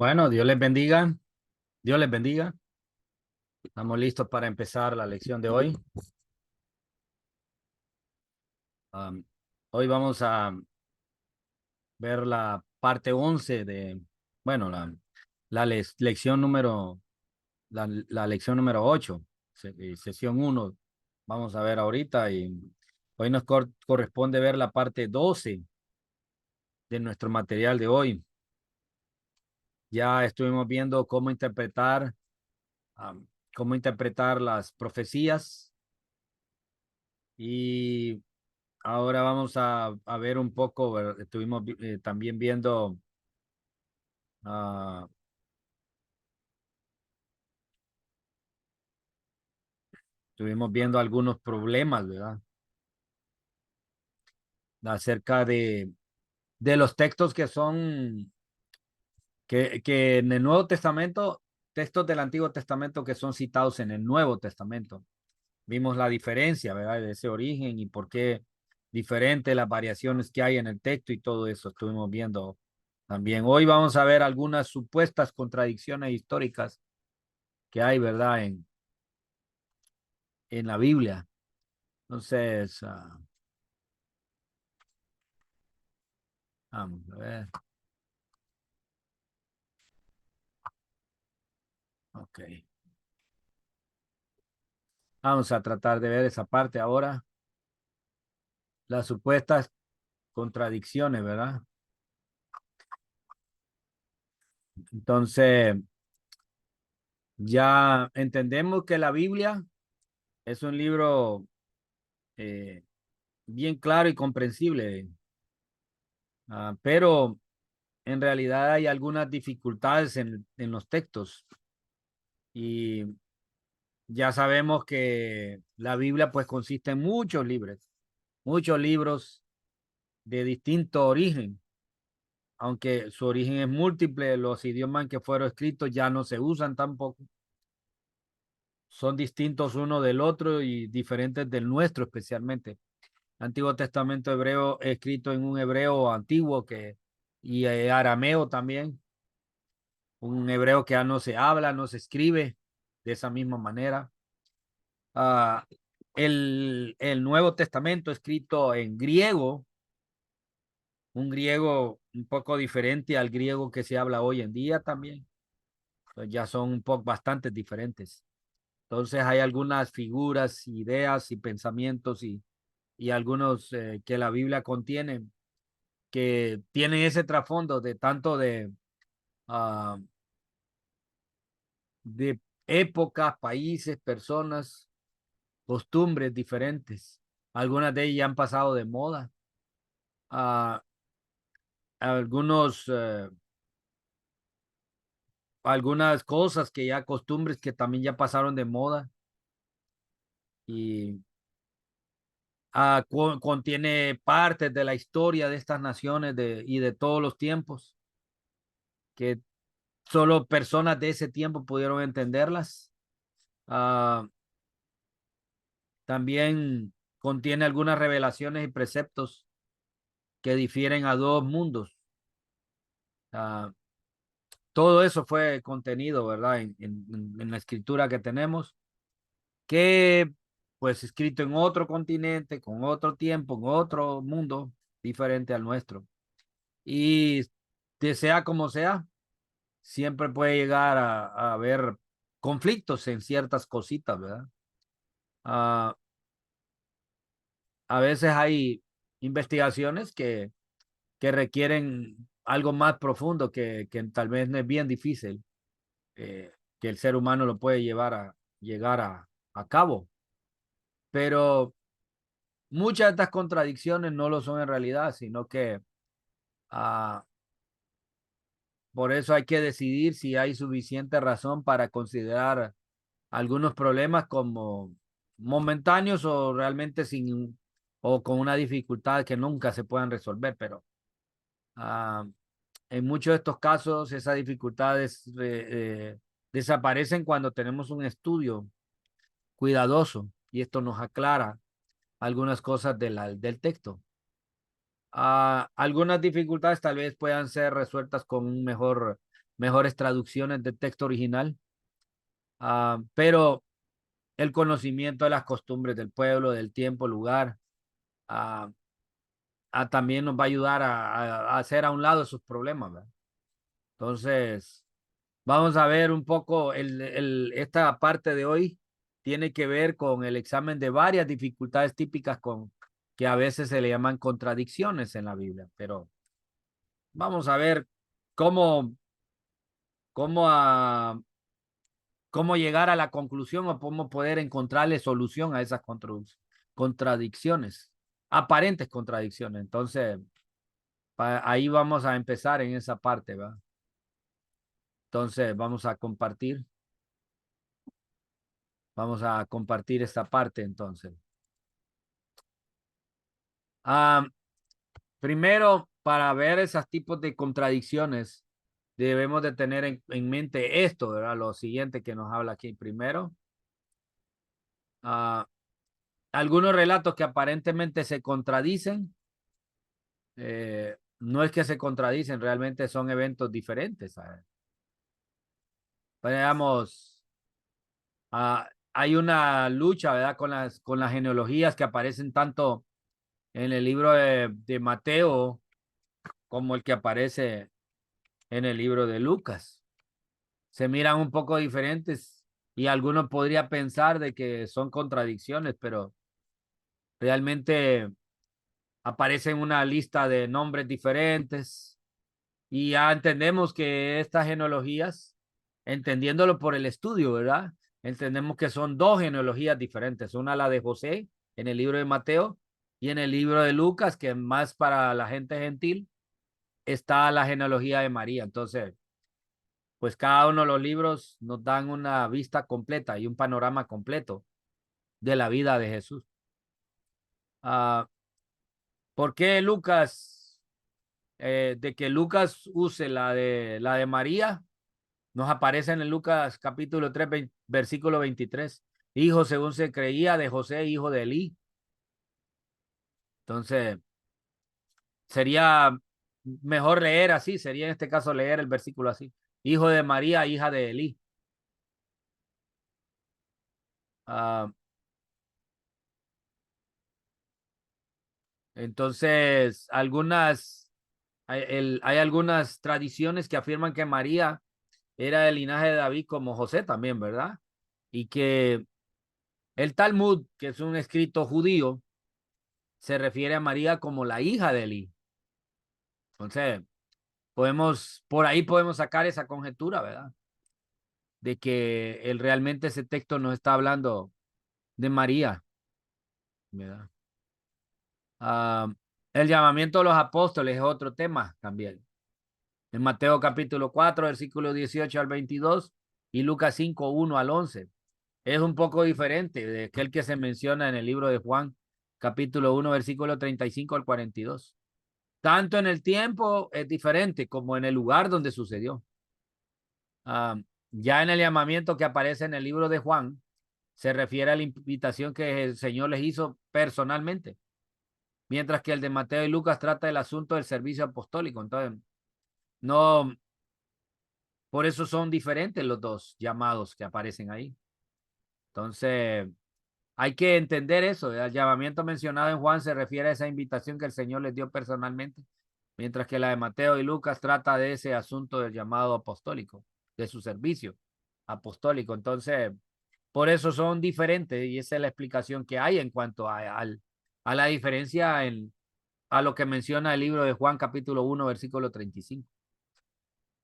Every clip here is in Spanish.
Bueno, Dios les bendiga. Dios les bendiga. Estamos listos para empezar la lección de hoy. Am, Hoy vamos a ver la parte 11 de, bueno, lección la lección número 8, sesión uno. Vamos a ver ahorita y hoy nos corresponde ver la parte 12 de nuestro material de hoy. Ya estuvimos viendo am, cómo interpretar las profecías y ahora vamos a ver un poco, estuvimos también viendo, ah, estuvimos viendo algunos problemas, ¿verdad? Acerca de los textos que en el Nuevo Testamento, textos del Antiguo Testamento que son citados en el Nuevo Testamento. Vimos la diferencia, ¿verdad? De ese origen y por qué diferente las variaciones que hay en el texto y todo eso estuvimos viendo también. Hoy vamos a ver algunas supuestas contradicciones históricas que hay, ¿verdad? En la Biblia. Entonces, vamos a ver. Ok. Vamos a tratar de ver esa parte ahora. Las supuestas contradicciones, ¿verdad? Entonces, ya entendemos que la Biblia es un libro eh, bien claro y comprensible, pero en realidad hay algunas dificultades en los textos y ya sabemos que la Biblia pues consiste en muchos libros de distinto origen, aunque su origen es múltiple, los idiomas en que fueron escritos ya no se usan tampoco, son distintos uno del otro y diferentes del nuestro especialmente. Antiguo Testamento hebreo escrito en un hebreo antiguo y arameo también, un hebreo que ya no se habla, no se escribe de esa misma manera. Ah, el Nuevo Testamento escrito en griego, un griego un poco diferente al griego que se habla hoy en día también. Pues ya son un poco bastante diferentes. Entonces hay algunas figuras, ideas y pensamientos y algunos que la Biblia contiene que tienen ese trasfondo de tanto uh, de épocas, países, personas, costumbres diferentes. Algunas de ellas ya han pasado de moda. Uh, algunos algunas cosas que ya costumbres que también ya pasaron de moda y contiene partes de la historia de estas naciones y de todos los tiempos que solo personas de ese tiempo pudieron entenderlas. Uh, También contiene algunas revelaciones y preceptos que difieren a dos mundos. Uh, Todo eso fue contenido, ¿verdad? En la escritura que tenemos, que pues escrito en otro continente, con otro tiempo, en otro mundo diferente al nuestro. Y de sea como sea, siempre puede llegar a haber conflictos en ciertas cositas, ¿verdad? Uh, a veces hay investigaciones que requieren algo más profundo que tal vez no es bien difícil, que el ser humano lo puede llegar a cabo. Pero muchas de estas contradicciones no lo son en realidad, sino que uh, por eso hay que decidir si hay suficiente razón para considerar algunos problemas como momentáneos o realmente o con una dificultad que nunca se puedan resolver. Pero uh, en muchos de estos casos esas dificultades desaparecen cuando tenemos un estudio cuidadoso y esto nos aclara algunas cosas del texto. Algunas dificultades tal vez puedan ser resueltas con un mejor mejores traducciones del texto original. Pero el conocimiento de las costumbres del pueblo, del tiempo, lugar, ah, también nos va a ayudar a hacer a un lado esos problemas, ¿verdad? Entonces, vamos a ver un poco, esta parte de hoy tiene que ver con el examen de varias dificultades típicas que a veces se le llaman contradicciones en la Biblia, pero vamos a ver cómo, cómo, cómo llegar a la conclusión o cómo poder encontrarle solución a esas contradicciones, aparentes contradicciones. Entonces, ahí vamos a empezar en esa parte, ¿va? Entonces, vamos a compartir esta parte entonces. Ah, primero, para ver esos tipos de contradicciones, debemos de tener en mente esto, ¿verdad? Lo siguiente que nos habla aquí. Primero, ah, algunos relatos que aparentemente se contradicen, no es que se contradicen, realmente son eventos diferentes, ¿sabes? Veamos, hay una lucha, ¿verdad? Con las genealogías que aparecen tanto en el libro de Mateo como el que aparece en el libro de Lucas. Se miran un poco diferentes y algunos podría pensar de que son contradicciones, pero realmente aparecen una lista de nombres diferentes y ya entendemos que estas genealogías, entendiéndolo por el estudio, ¿verdad? Entendemos que son dos genealogías diferentes, una la de José en el libro de Mateo y en el libro de Lucas, que más para la gente gentil, está la genealogía de María. Entonces, pues cada uno de los libros nos dan una vista completa y un panorama completo de la vida de Jesús. ¿Por qué Lucas, de que Lucas use la de María? Nos aparece en el Lucas capítulo 3, versículo 23. Hijo según se creía de José, hijo de Elí. Entonces, sería mejor leer así, sería en este caso leer el versículo así. Hijo de María, hija de Elí. Ah, entonces, hay algunas tradiciones que afirman que María era del linaje de David como José también, ¿verdad? Y que el Talmud, que es un escrito judío, se refiere a María como la hija de Elí. Entonces, por ahí podemos sacar esa conjetura, ¿verdad? De que realmente ese texto nos está hablando de María, ¿verdad? Ah, el llamamiento de los apóstoles es otro tema también. En Mateo capítulo 4, versículo 18 al 22 y Lucas 5, 1 al 11. Es un poco diferente de aquel que se menciona en el libro de Juan, capítulo 1, versículo 35 al 42. Tanto en el tiempo es diferente como en el lugar donde sucedió. Ah, ya en el llamamiento que aparece en el libro de Juan, se refiere a la invitación que el Señor les hizo personalmente, mientras que el de Mateo y Lucas trata del asunto del servicio apostólico. Entonces, no, por eso son diferentes los dos llamados que aparecen ahí. Entonces, hay que entender eso. El llamamiento mencionado en Juan se refiere a esa invitación que el Señor les dio personalmente, mientras que la de Mateo y Lucas trata de ese asunto del llamado apostólico, de su servicio apostólico. Entonces, por eso son diferentes y esa es la explicación que hay en cuanto a la diferencia a lo que menciona el libro de Juan capítulo 1, versículo 35.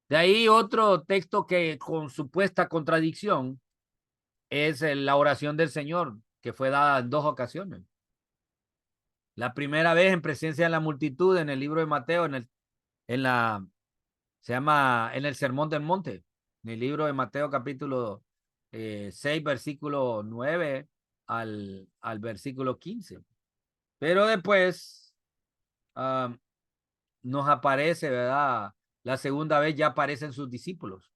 De ahí otro texto que con supuesta contradicción es la oración del Señor, que fue dada en dos ocasiones. La primera vez en presencia de la multitud en el libro de Mateo, en la, se llama en el Sermón del Monte, en el libro de Mateo capítulo 6, versículo 9 al versículo 15. Pero después nos aparece, ¿verdad? La segunda vez ya aparecen sus discípulos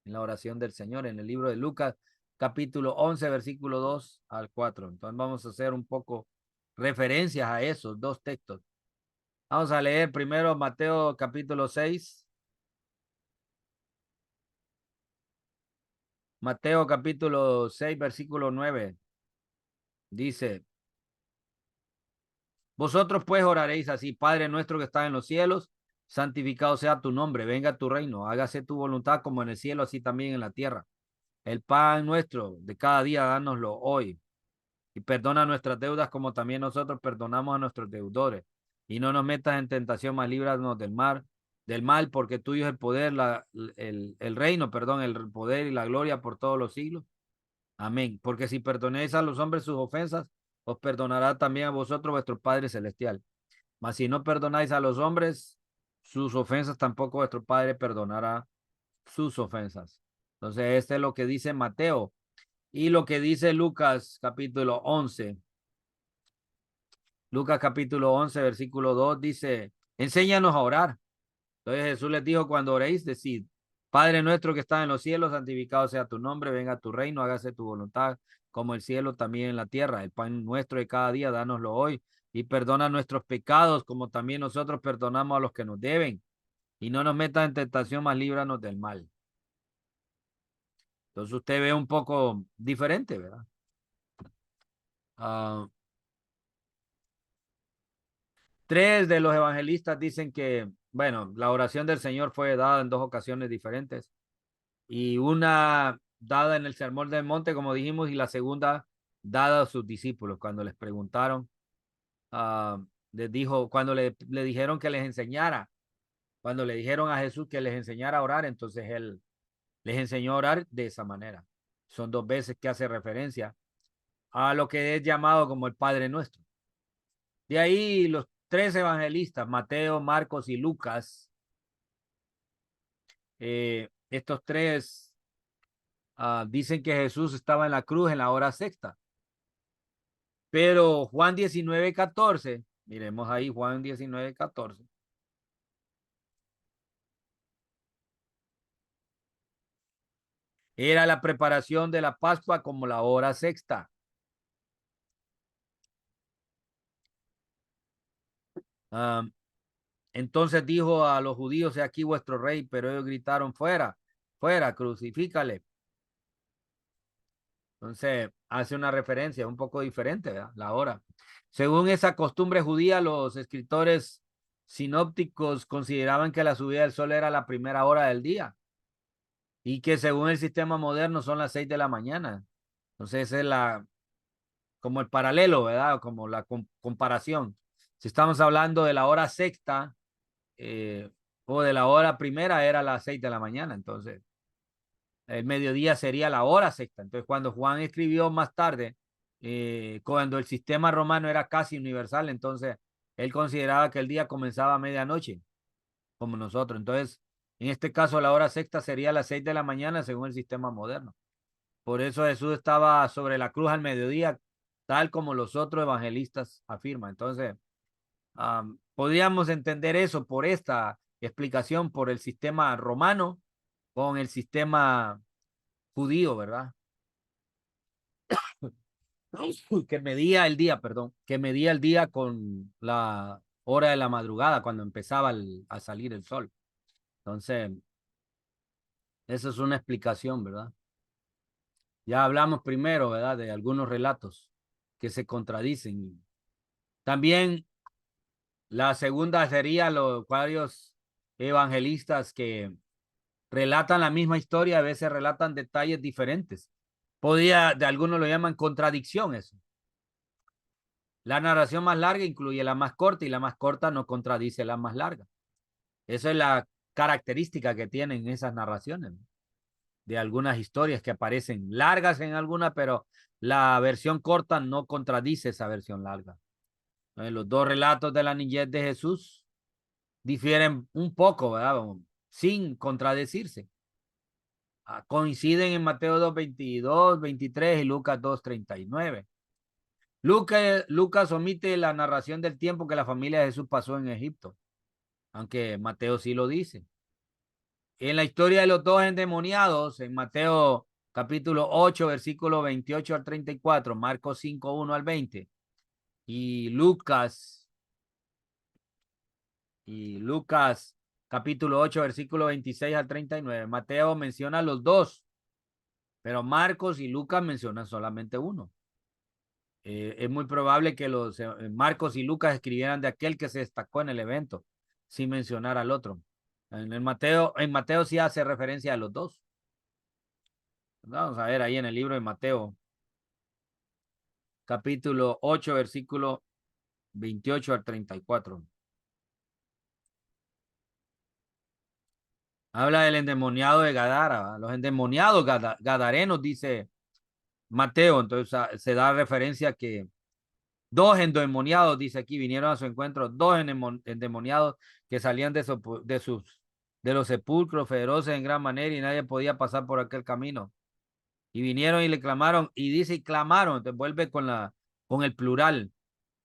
en la oración del Señor, en el libro de Lucas, capítulo 11, versículo 2 al 4. Entonces vamos a hacer un poco referencias a esos dos textos. Vamos a leer primero Mateo capítulo 6, Mateo capítulo 6, versículo 9. Dice, vosotros pues oraréis así, Padre nuestro que estás en los cielos, santificado sea tu nombre, venga tu reino, hágase tu voluntad como en el cielo, así también en la tierra. El pan nuestro de cada día, dánoslo hoy. Y perdona nuestras deudas como también nosotros perdonamos a nuestros deudores. Y no nos metas en tentación, mas líbranos del mal, porque tuyo es el poder, el reino, perdón, el poder y la gloria por todos los siglos. Amén. Porque si perdonéis a los hombres sus ofensas, os perdonará también a vosotros vuestro Padre Celestial. Mas si no perdonáis a los hombres sus ofensas, tampoco vuestro Padre perdonará sus ofensas. Entonces, este es lo que dice Mateo. Y lo que dice Lucas capítulo 11. Lucas capítulo 11, versículo 2 dice, enséñanos a orar. Entonces Jesús les dijo, cuando oréis, decid, Padre nuestro que está en los cielos, santificado sea tu nombre, venga tu reino, hágase tu voluntad, como el cielo también en la tierra. El pan nuestro de cada día, dánoslo hoy, y perdona nuestros pecados, como también nosotros perdonamos a los que nos deben. Y no nos metas en tentación, mas líbranos del mal. Entonces usted ve un poco diferente, ¿verdad? Ah, tres de los evangelistas dicen que, bueno, la oración del Señor fue dada en dos ocasiones diferentes. Y una dada en el Sermón del Monte, como dijimos, y la segunda dada a sus discípulos cuando les preguntaron, les dijo, cuando le dijeron que les enseñara, cuando le dijeron a Jesús que les enseñara a orar, entonces él les enseñó a orar de esa manera. Son dos veces que hace referencia a lo que es llamado como el Padre Nuestro. De ahí los tres evangelistas, Mateo, Marcos y Lucas, estos tres dicen que Jesús estaba en la cruz en la hora sexta. Pero Juan 19:14, miremos ahí Juan 19:14. Era la preparación de la Pascua como la hora sexta. Um, entonces dijo a los judíos, he aquí vuestro rey, pero ellos gritaron, fuera, fuera, crucifícale. Entonces hace una referencia un poco diferente, ¿verdad? La hora. Según esa costumbre judía, los escritores sinópticos consideraban que la subida del sol era la primera hora del día y que según el sistema moderno son las 6 de la mañana. Entonces esa es como el paralelo, ¿verdad? Como la comparación. Si estamos hablando de la hora sexta o de la hora primera, era las 6 de la mañana. Entonces, el mediodía sería la hora sexta. Entonces, cuando Juan escribió más tarde, cuando el sistema romano era casi universal, entonces él consideraba que el día comenzaba a medianoche, como nosotros. Entonces, en este caso, la hora sexta sería las 6 de la mañana, según el sistema moderno. Por eso Jesús estaba sobre la cruz al mediodía, tal como los otros evangelistas afirman. Entonces, podríamos entender eso por esta explicación, por el sistema romano con el sistema judío, ¿verdad? Que medía el día, perdón, que medía el día con la hora de la madrugada, cuando empezaba a salir el sol. Entonces, esa es una explicación, ¿verdad? Ya hablamos primero, ¿verdad? De algunos relatos que se contradicen. También la segunda sería los varios evangelistas que relatan la misma historia, a veces relatan detalles diferentes. De algunos lo llaman contradicción eso. La narración más larga incluye la más corta y la más corta no contradice la más larga. Esa es la característica que tienen esas narraciones, ¿no? De algunas historias que aparecen largas en alguna, pero la versión corta no contradice esa versión larga. Los dos relatos de la niñez de Jesús difieren un poco, ¿verdad? Sin contradecirse. Coinciden en Mateo 2:22, 23 y Lucas 2:39. Lucas omite la narración del tiempo que la familia de Jesús pasó en Egipto, aunque Mateo sí lo dice. En la historia de los dos endemoniados, en Mateo capítulo 8, versículo 28 al 34, Marcos 5, 1 al 20, y Lucas capítulo 8, versículo 26 al 39. Mateo menciona a los dos, pero Marcos y Lucas mencionan solamente uno. Es muy probable que los Marcos y Lucas escribieran de aquel que se destacó en el evento, sin mencionar al otro. En Mateo sí hace referencia a los dos. Vamos a ver ahí en el libro de Mateo, capítulo 8, versículo 28 al 34. Habla del endemoniado de Gadara, ¿va? Los endemoniados gadarenos, dice Mateo. Entonces se da referencia que dos endemoniados, dice aquí, vinieron a su encuentro, dos endemoniados que salían de los sepulcros feroces en gran manera y nadie podía pasar por aquel camino. Y vinieron y le clamaron, y dice, y clamaron, te vuelve con el plural.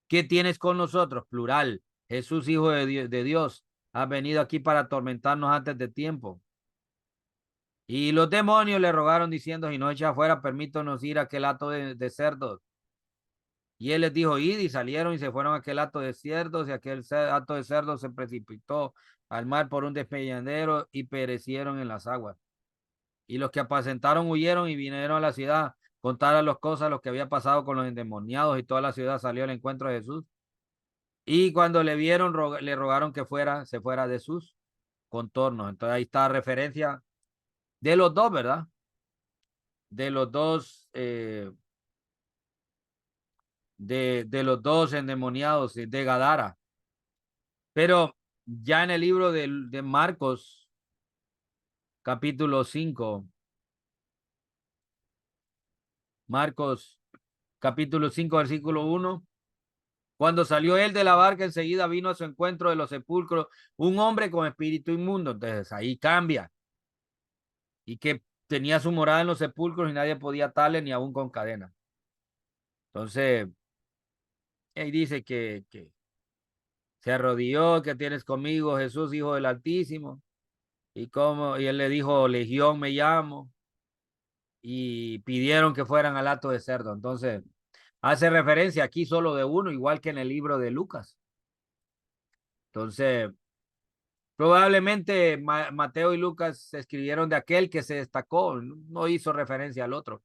¿Qué tienes con nosotros? Plural. Jesús, Hijo de Dios, has venido aquí para atormentarnos antes de tiempo. Y los demonios le rogaron diciendo, si no echa afuera, permítanos ir a aquel hato de cerdos. Y él les dijo, id, y salieron y se fueron a aquel hato de cerdos, y aquel hato de cerdos se precipitó al mar por un despeñadero y perecieron en las aguas. Y los que apacentaron huyeron y vinieron a la ciudad, contaron las cosas, lo que había pasado con los endemoniados, y toda la ciudad salió al encuentro de Jesús. Y cuando le vieron, le rogaron que se fuera de sus contornos. Entonces ahí está referencia de los dos, ¿verdad? De los dos, de los dos endemoniados de Gadara. Pero ya en el libro de Marcos, capítulo 5, Marcos, capítulo 5, versículo 1, cuando salió él de la barca, enseguida vino a su encuentro de los sepulcros un hombre con espíritu inmundo. Entonces ahí cambia. Y que tenía su morada en los sepulcros y nadie podía atarle ni aún con cadena. Entonces, ahí dice que se arrodilló, que tienes conmigo, Jesús, Hijo del Altísimo. Y él le dijo, Legión me llamo. Y pidieron que fueran al hato de cerdo. Entonces, hace referencia aquí solo de uno, igual que en el libro de Lucas. Entonces, probablemente Mateo y Lucas escribieron de aquel que se destacó, no hizo referencia al otro.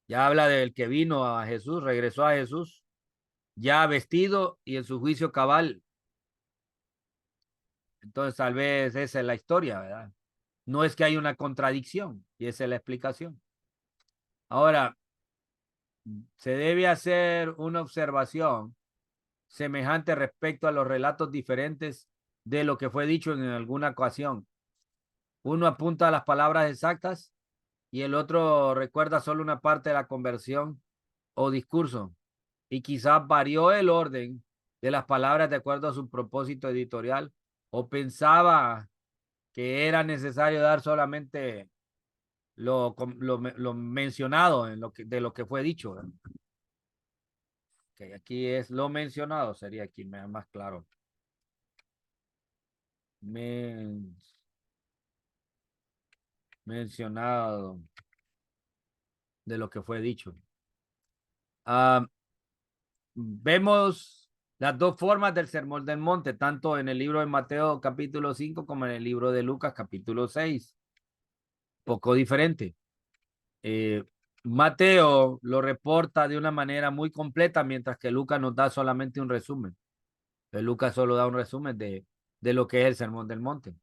Ya habla del que vino a Jesús, regresó a Jesús, ya vestido y en su juicio cabal. Entonces, tal vez esa es la historia, ¿verdad? No es que hay una contradicción, y esa es la explicación. Ahora, se debe hacer una observación semejante respecto a los relatos diferentes de lo que fue dicho en alguna ocasión. Uno apunta a las palabras exactas y el otro recuerda solo una parte de la conversión o discurso. Y quizás varió el orden de las palabras de acuerdo a su propósito editorial o pensaba que era necesario dar solamente lo mencionado en de lo que fue dicho. Okay, aquí es lo mencionado, sería aquí más claro. Men, mencionado de lo que fue dicho. Ah, vemos las dos formas del Sermón del Monte, tanto en el libro de Mateo capítulo 5 como en el libro de Lucas capítulo 6. Poco diferente. Eh, Mateo lo reporta de una manera muy completa, mientras que Lucas nos da solamente un resumen. Lucas solo da un resumen de lo que es el Sermón del Monte.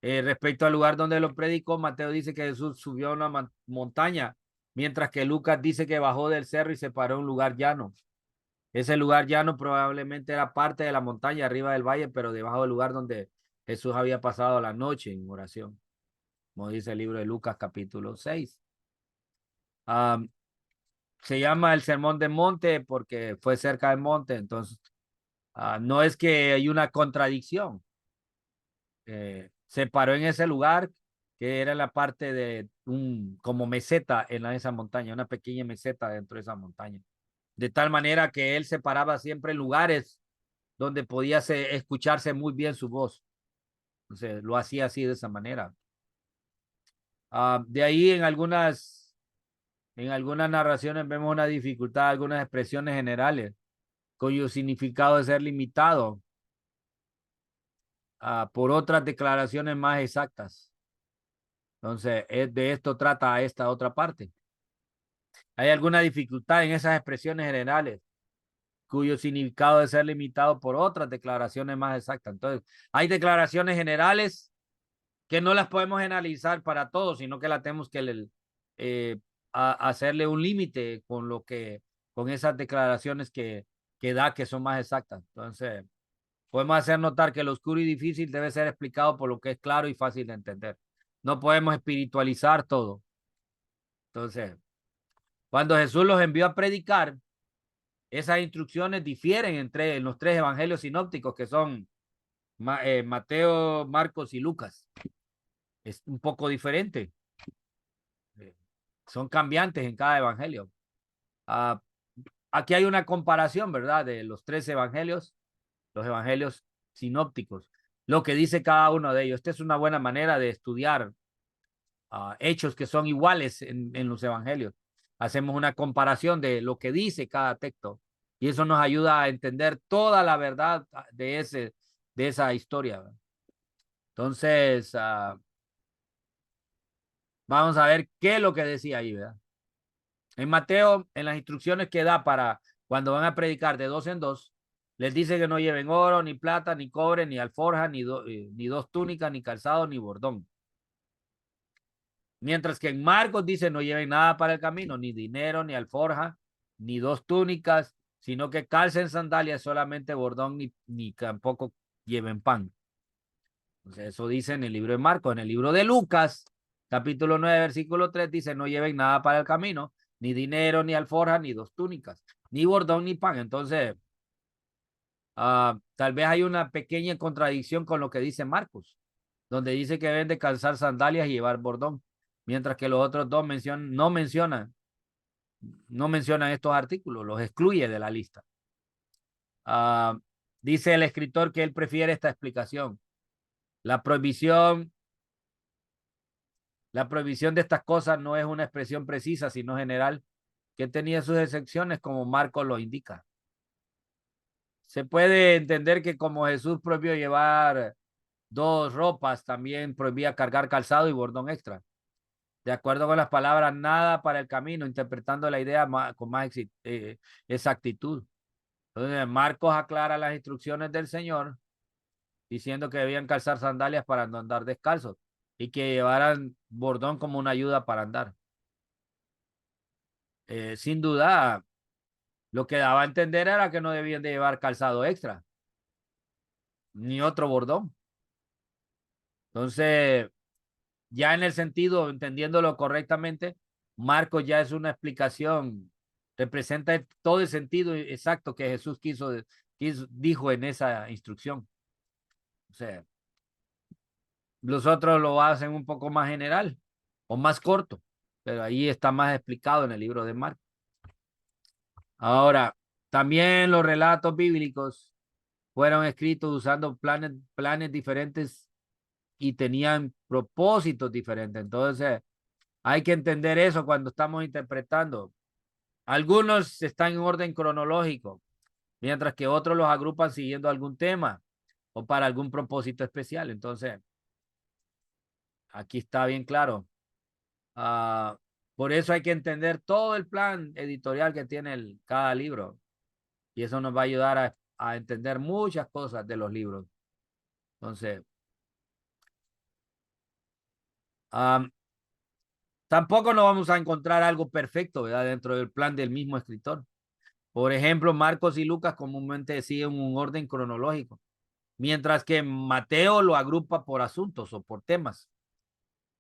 Respecto al lugar donde lo predicó, Mateo dice que Jesús subió a una montaña, mientras que Lucas dice que bajó del cerro y se paró en un lugar llano. Ese lugar llano probablemente era parte de la montaña arriba del valle, pero debajo del lugar donde Jesús había pasado la noche en oración, como dice el libro de Lucas capítulo 6. Se llama el Sermón del Monte porque fue cerca del monte, entonces no es que hay una contradicción. Se paró en ese lugar que era la parte de como meseta en esa montaña, una pequeña meseta dentro de esa montaña. De tal manera que él se paraba siempre en lugares donde podía escucharse muy bien su voz. Entonces lo hacía así de esa manera. De ahí en algunas narraciones vemos una dificultad, algunas expresiones generales cuyo significado de ser limitado por otras declaraciones más exactas. Entonces, de esto trata esta otra parte. ¿Hay alguna dificultad en esas expresiones generales cuyo significado debe ser limitado por otras declaraciones más exactas? Entonces, hay declaraciones generales que no las podemos analizar para todos, sino que las tenemos que hacerle un límite con lo que, con esas declaraciones que da que son más exactas. Entonces, podemos hacer notar que lo oscuro y difícil debe ser explicado por lo que es claro y fácil de entender. No podemos espiritualizar todo. Entonces, cuando Jesús los envió a predicar, esas instrucciones difieren en los tres evangelios sinópticos que son Mateo, Marcos y Lucas. Es un poco diferente. Eh, Son cambiantes en cada evangelio. Ah, aquí hay una comparación, ¿verdad? De los tres evangelios, los evangelios sinópticos, lo que dice cada uno de ellos. Esta es una buena manera de estudiar hechos que son iguales en los evangelios. Hacemos una comparación de lo que dice cada texto y eso nos ayuda a entender toda la verdad de esa historia. Entonces, vamos a ver qué es lo que decía ahí, ¿verdad? En Mateo, en las instrucciones que da para cuando van a predicar de dos en dos, les dice que no lleven oro, ni plata, ni cobre, ni alforja, ni dos túnicas, ni calzado, ni bordón. Mientras que en Marcos dice no lleven nada para el camino, ni dinero, ni alforja, ni dos túnicas, sino que calcen sandalias, solamente bordón, ni tampoco lleven pan. Entonces eso dice en el libro de Marcos. En el libro de Lucas, capítulo 9, versículo 3, dice no lleven nada para el camino, ni dinero, ni alforja, ni dos túnicas, ni bordón, ni pan. Entonces, tal vez hay una pequeña contradicción con lo que dice Marcos, donde dice que deben de calzar sandalias y llevar bordón, mientras que los otros dos no mencionan estos artículos, los excluye de la lista. Dice el escritor que él prefiere esta explicación. La prohibición, la prohibición de estas cosas no es una expresión precisa, sino general, que tenía sus excepciones, como Marcos lo indica. Se puede entender que como Jesús prohibió llevar dos ropas, también prohibía cargar calzado y bordón extra. De acuerdo con las palabras, nada para el camino, interpretando la idea con más exactitud. Entonces, Marcos aclara las instrucciones del Señor, diciendo que debían calzar sandalias para no andar descalzos y que llevaran bordón como una ayuda para andar. Sin duda, lo que daba a entender era que no debían de llevar calzado extra, ni otro bordón. Entonces, ya en el sentido, entendiéndolo correctamente, Marcos ya es una explicación, representa todo el sentido exacto que Jesús dijo en esa instrucción. O sea, los otros lo hacen un poco más general o más corto, pero ahí está más explicado en el libro de Marcos. Ahora, también los relatos bíblicos fueron escritos usando planes diferentes y tenían propósitos diferentes. Entonces, hay que entender eso cuando estamos interpretando. Algunos están en orden cronológico, mientras que otros los agrupan siguiendo algún tema o para algún propósito especial. Entonces, aquí está bien claro. Uh, por eso hay que entender todo el plan editorial que tiene cada libro. Y eso nos va a ayudar a entender muchas cosas de los libros. Entonces, um, tampoco no vamos a encontrar algo perfecto, ¿verdad? Dentro del plan del mismo escritor. Por ejemplo, Marcos y Lucas comúnmente siguen un orden cronológico, mientras que Mateo lo agrupa por asuntos o por temas,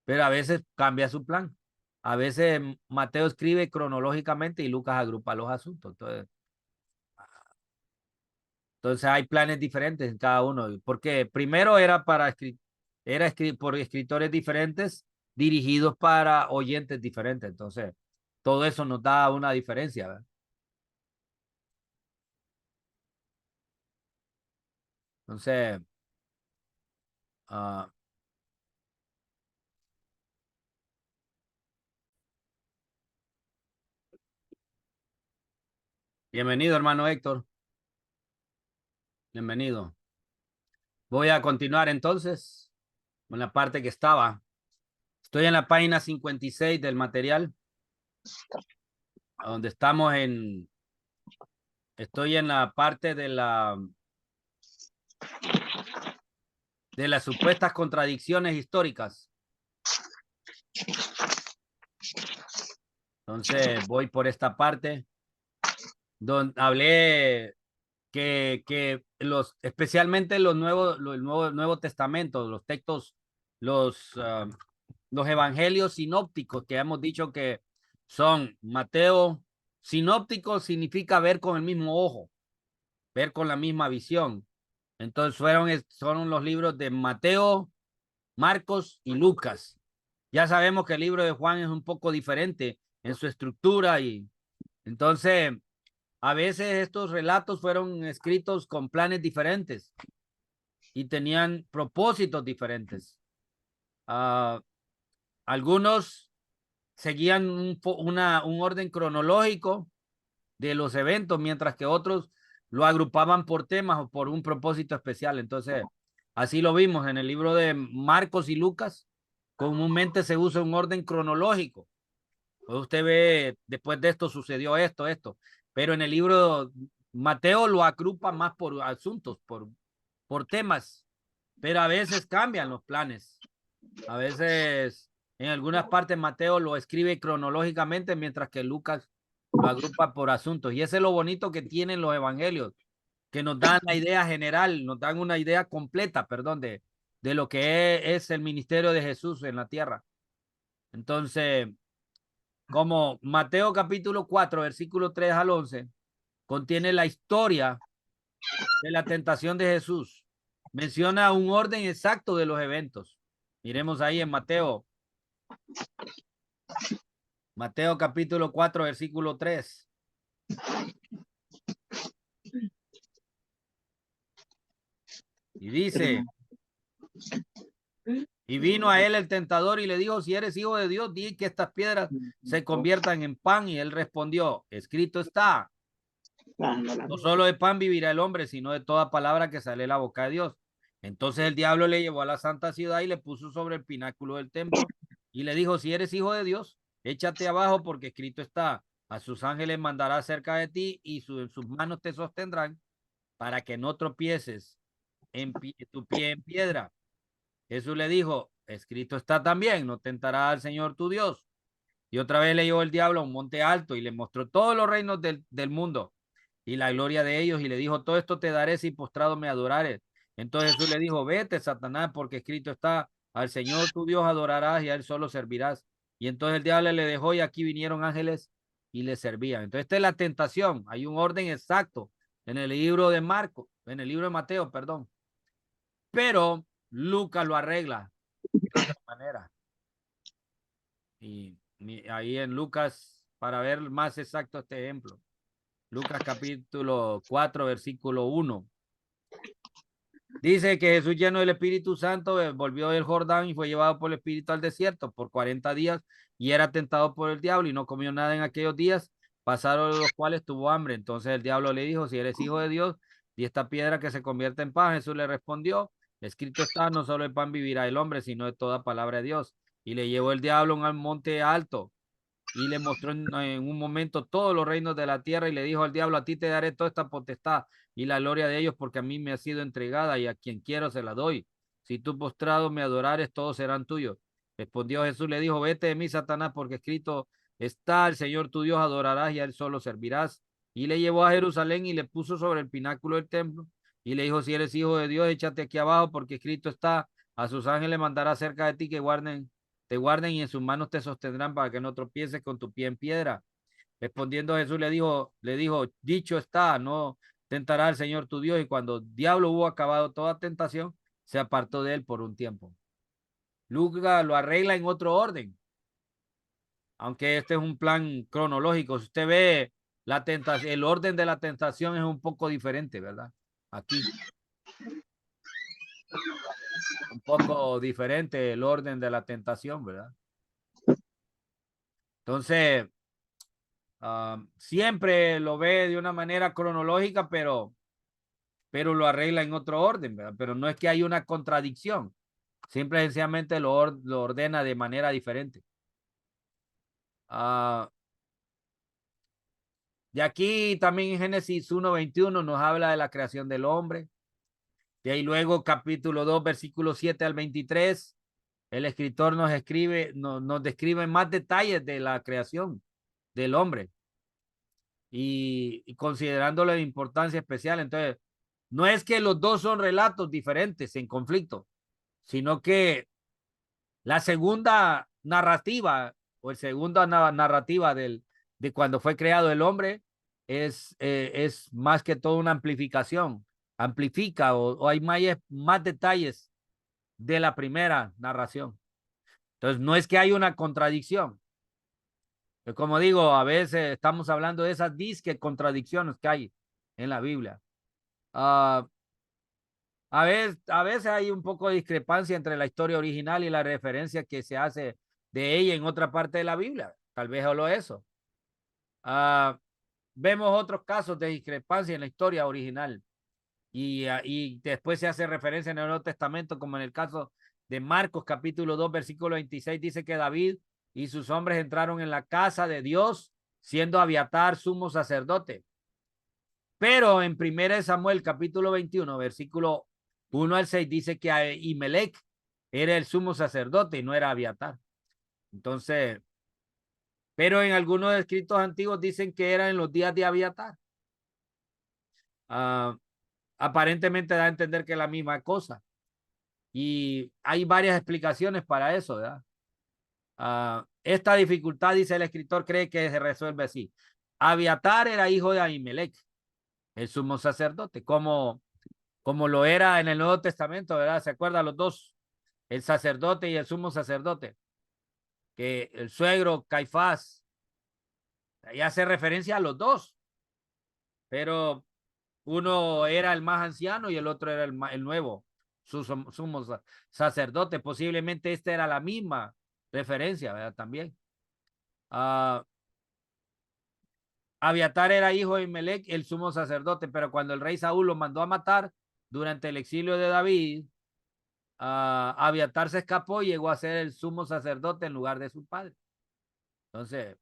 pero a veces cambia su plan. A veces Mateo escribe cronológicamente y Lucas agrupa los asuntos. Entonces hay planes diferentes en cada uno, porque primero era por escritores diferentes dirigidos para oyentes diferentes. Entonces, todo eso nos da una diferencia, ¿verdad? Entonces, uh, bienvenido, hermano Héctor. Bienvenido. Voy a continuar entonces con la parte que estaba. Estoy en la página 56 del material, donde estamos estoy en la parte de las supuestas contradicciones históricas. Entonces voy por esta parte donde hablé que especialmente el Nuevo Testamento, los textos, los, uh, los evangelios sinópticos que hemos dicho que son Mateo. Sinóptico significa ver con el mismo ojo, ver con la misma visión. Entonces fueron los libros de Mateo, Marcos y Lucas. Ya sabemos que el libro de Juan es un poco diferente en su estructura y entonces a veces estos relatos fueron escritos con planes diferentes y tenían propósitos diferentes. Uh, algunos seguían un orden cronológico de los eventos, mientras que otros lo agrupaban por temas o por un propósito especial. Entonces, así lo vimos en el libro de Marcos y Lucas. Comúnmente se usa un orden cronológico. Pues usted ve, después de esto sucedió esto. Pero en el libro Mateo lo agrupa más por asuntos, por temas. Pero a veces cambian los planes. A veces, en algunas partes, Mateo lo escribe cronológicamente, mientras que Lucas lo agrupa por asuntos. Y ese es lo bonito que tienen los evangelios, que nos dan la idea general, nos dan una idea completa, perdón, de lo que es el ministerio de Jesús en la tierra. Entonces, como Mateo capítulo 4, versículo 3 al 11, contiene la historia de la tentación de Jesús. Menciona un orden exacto de los eventos. Miremos ahí en Mateo capítulo 4, versículo 3. Y dice, y vino a él el tentador y le dijo, si eres hijo de Dios, di que estas piedras se conviertan en pan. Y él respondió, escrito está, no solo de pan vivirá el hombre, sino de toda palabra que sale de la boca de Dios. Entonces el diablo le llevó a la santa ciudad y le puso sobre el pináculo del templo y le dijo, si eres hijo de Dios, échate abajo porque escrito está, a sus ángeles mandará cerca de ti y en sus manos te sostendrán para que no tropieces tu pie en piedra. Jesús le dijo, escrito está también, no tentará al Señor tu Dios. Y otra vez le llevó el diablo a un monte alto y le mostró todos los reinos del mundo y la gloria de ellos y le dijo, todo esto te daré si postrado me adorares. Entonces Jesús le dijo, vete, Satanás, porque escrito está, al Señor tu Dios adorarás y a él solo servirás. Y entonces el diablo le dejó y aquí vinieron ángeles y le servían. Entonces esta es la tentación. Hay un orden exacto en el libro de Marcos, en el libro de Mateo, perdón. Pero Lucas lo arregla de otra manera. Y ahí en Lucas, para ver más exacto este ejemplo, Lucas capítulo 4, versículo 1. Dice que Jesús, lleno del Espíritu Santo, volvió del Jordán y fue llevado por el Espíritu al desierto por 40 días y era tentado por el diablo y no comió nada en aquellos días, pasaron los cuales tuvo hambre. Entonces el diablo le dijo, si eres hijo de Dios, di esta piedra que se convierte en pan. Jesús le respondió, escrito está, no solo el pan vivirá el hombre, sino de toda palabra de Dios. Y le llevó el diablo a un monte alto y le mostró en un momento todos los reinos de la tierra y le dijo al diablo, a ti te daré toda esta potestad y la gloria de ellos porque a mí me ha sido entregada y a quien quiero se la doy. Si tú postrado me adorares, todos serán tuyos. Respondió Jesús, le dijo, vete de mí, Satanás, porque escrito está, el Señor tu Dios adorarás y a él solo servirás. Y le llevó a Jerusalén y le puso sobre el pináculo del templo y le dijo, si eres hijo de Dios, échate aquí abajo porque escrito está, a sus ángeles mandará cerca de ti que te guarden y en sus manos te sostendrán para que no tropieces con tu pie en piedra. Respondiendo Jesús le dijo, dicho está, no tentará al Señor tu Dios. Y cuando el diablo hubo acabado toda tentación, se apartó de él por un tiempo. Lucas lo arregla en otro orden, aunque este es un plan cronológico. Si usted ve la tentación, el orden de la tentación es un poco diferente, ¿verdad? Aquí, un poco diferente el orden de la tentación, ¿verdad? Entonces, siempre lo ve de una manera cronológica, pero pero lo arregla en otro orden, ¿verdad? Pero no es que hay una contradicción, simple y sencillamente lo ordena de manera diferente. De aquí también en Génesis 1:21 nos habla de la creación del hombre. De ahí luego capítulo 2, versículo 7 al 23, el escritor nos escribe, nos describe más detalles de la creación del hombre y considerándole de importancia especial. Entonces, no es que los dos son relatos diferentes en conflicto, sino que la segunda narrativa o el segunda narrativa de cuando fue creado el hombre es más que todo una amplificación, amplifica o hay más detalles de la primera narración. Entonces, no es que hay una contradicción. Como digo, a veces estamos hablando de esas disque contradicciones que hay en la Biblia. Uh, a veces hay un poco de discrepancia entre la historia original y la referencia que se hace de ella en otra parte de la Biblia. Tal vez solo eso. Uh, Vemos otros casos de discrepancia en la historia original y después se hace referencia en el Nuevo Testamento, como en el caso de Marcos capítulo 2, versículo 26, dice que David y sus hombres entraron en la casa de Dios, siendo Abiatar sumo sacerdote. Pero en 1 Samuel capítulo 21, versículo 1 al 6, dice que Ahimelech era el sumo sacerdote y no era Abiatar. Entonces, pero en algunos escritos antiguos dicen que era en los días de Abiatar. Aparentemente da a entender que es la misma cosa. Y hay varias explicaciones para eso, ¿verdad? Esta dificultad, dice el escritor, cree que se resuelve así. Abiatar era hijo de Ahimelech, el sumo sacerdote, como lo era en el Nuevo Testamento, ¿verdad? ¿Se acuerdan los dos? El sacerdote y el sumo sacerdote. Que el suegro Caifás, ahí hace referencia a los dos, pero uno era el más anciano y el otro era el nuevo, sumo sacerdote. Posiblemente esta era la misma referencia, ¿verdad? También. Abiatar era hijo de Melec, el sumo sacerdote, pero cuando el rey Saúl lo mandó a matar durante el exilio de David, Abiatar se escapó y llegó a ser el sumo sacerdote en lugar de su padre. Entonces,